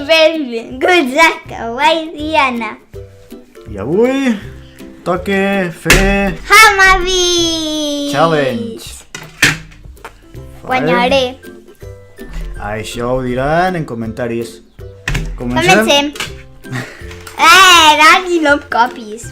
benvinguts a Kawaii Diana. I avui toca fer Hamabi! challenge. Guanyaré. Això ho diran en comentaris. Comencem. Dani, no em copis.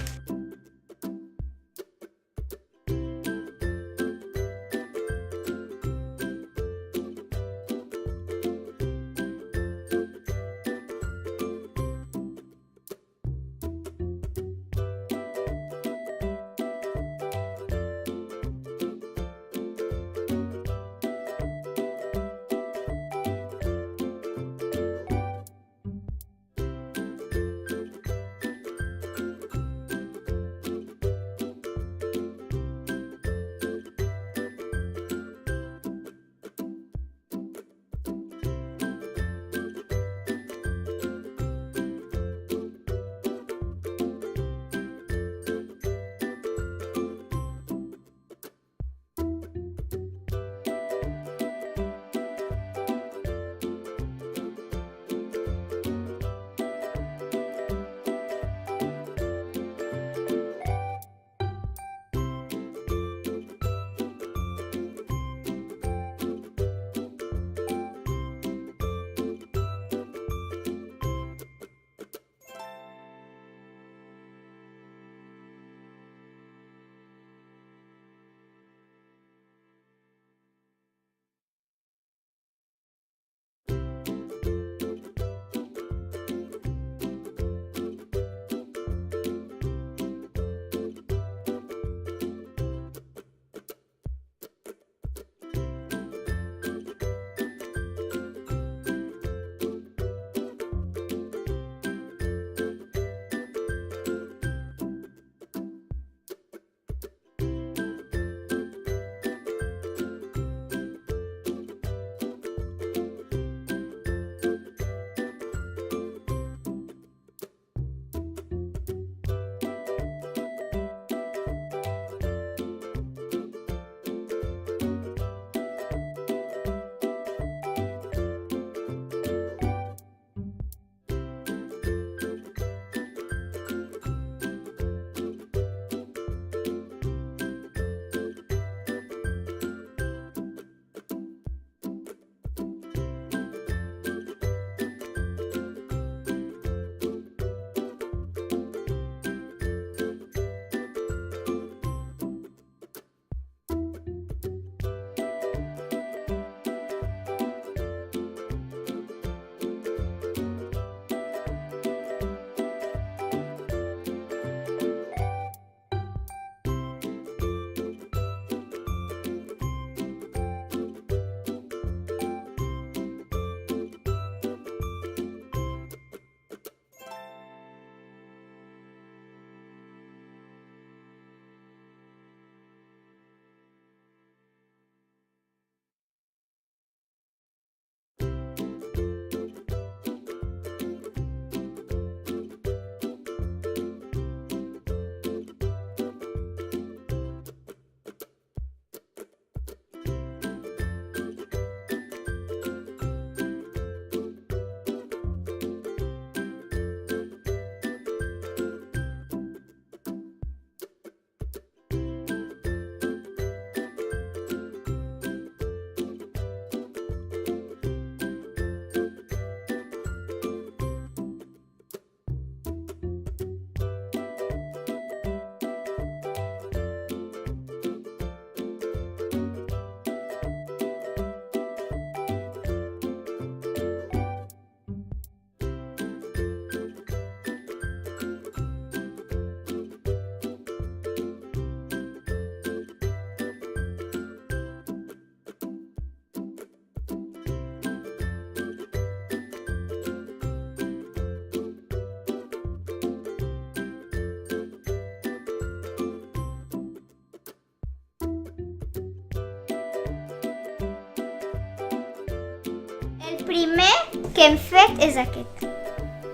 El primer que hem fet és aquest.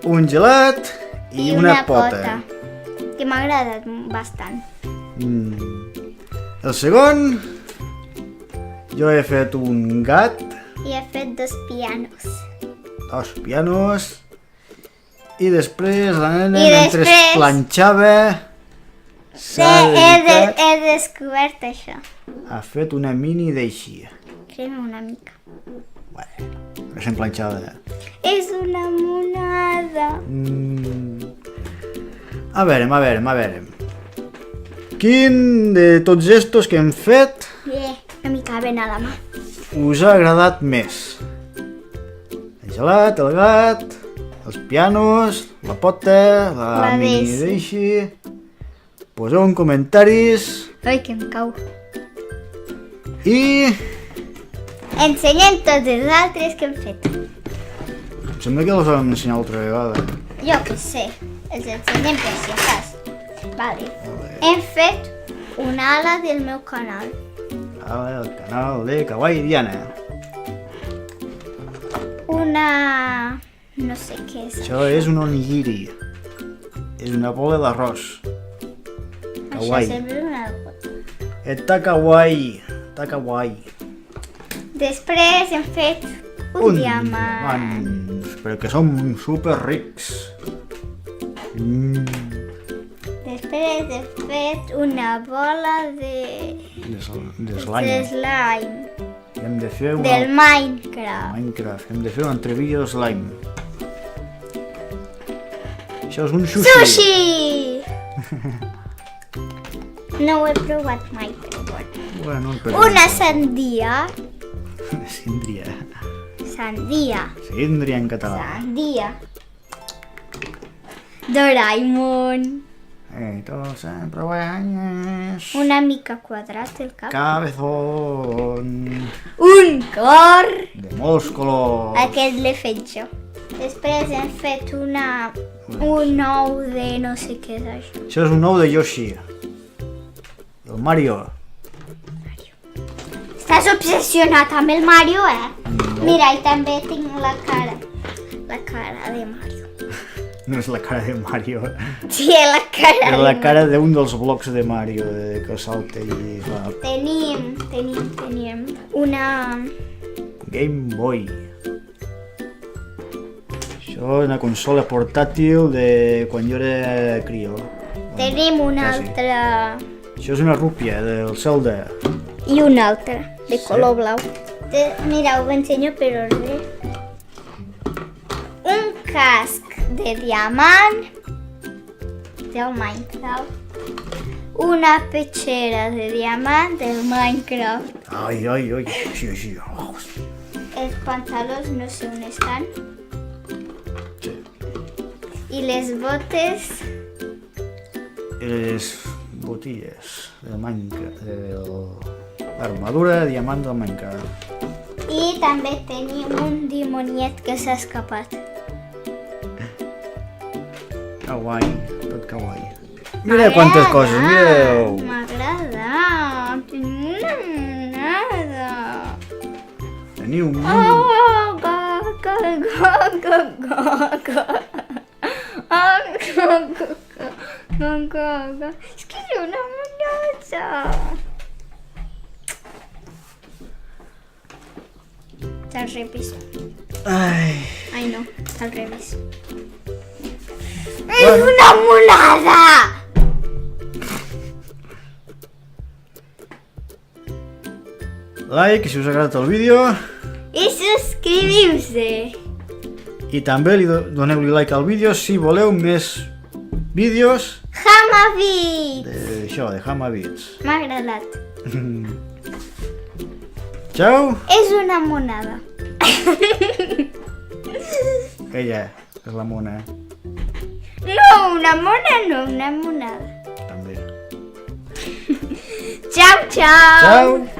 Un gelat i una pota. Que m'ha agradat bastant. El segon, jo he fet un gat, I he fet dos pianos. dos pianos I després la nena, I mentre després- planxava, He descobert això. ha fet una mini d'així. Crema una mica. Bueno, recent planxada. És una monada. A veure. Quin de tots estos que hem fet No m'hi caben a la mà. us ha agradat més? El gelat, el gat, els pianos, la pota, la La mini Daisy. d'així. Poseu en comentaris Ai, que em cau. i Ensenyem tots els altres que hem fet. em sembla que els vam ensenyar altra vegada. Jo que sé, els ensenyem per si cas. Vale. Hem fet una ala del meu canal. El canal de Kawaii Diana. Una... no sé què és. Això és un onigiri. És una bola d'arròs. Això Kawaii. sembla una gota. Està kawaii. Està kawaii. Després hem fet un diamant. Però que som super rics. Després hem fet una bola de De slime. slime. Hem de fer Del Minecraft. Minecraft. Hem de fer un altre vídeo de slime. Això és un sushi. Sushi! No ho he provat mai, però bueno. Bueno, però... Una sandia. Síndria. Sandia. Síndria en català. Sandia. Doraemon. Tu sempre guanyes. Una mica quadrat el cap. Cabezón. Un cor. De molts colors. Aquest l'he fet jo. Després hem fet un ou de no sé què és això. Això és un ou de Yoshi. El Mario. Estàs obsessionat amb el Mario, Mira, i també tinc la cara. La cara de Mario. No és la cara de Mario. Sí, la cara És de la Mario. cara d'un dels blocs de Mario, que salta i fa Tenim una... Game Boy. Això és una consola portàtil de quan jo era crió. Tenim una quasi. altra... Això és una rúpia del Zelda. I una altra, de color blau. Mira, ho ensenyo per ordre. Un casc de diamant del Minecraft. Una petxera de diamant del Minecraft. Ai, així. Oh, Els pantalons no sé on estan. sí. I les botes... Les botilles de Minecraft, l'armadura de diamant del Minecraft. I també tenim un dimoniet que s'ha escapat. Kawaii, tot kawaii. Mira quantes coses, mireu! M'agrada, tenim una monada. Teniu un munt. Oh, ga. És que és una monada. Al revés. Ai, no, al revés. És una monada! Like si us ha agradat el vídeo I subscriviu-se. i també doneu-li like al vídeo si voleu més vídeos Hamavit! d'això, de Hamavits. M'ha agradat. Ciao! És una monada. Ella és la mona, No, una mona no, una monada. també. Ciao, ciao! Ciao!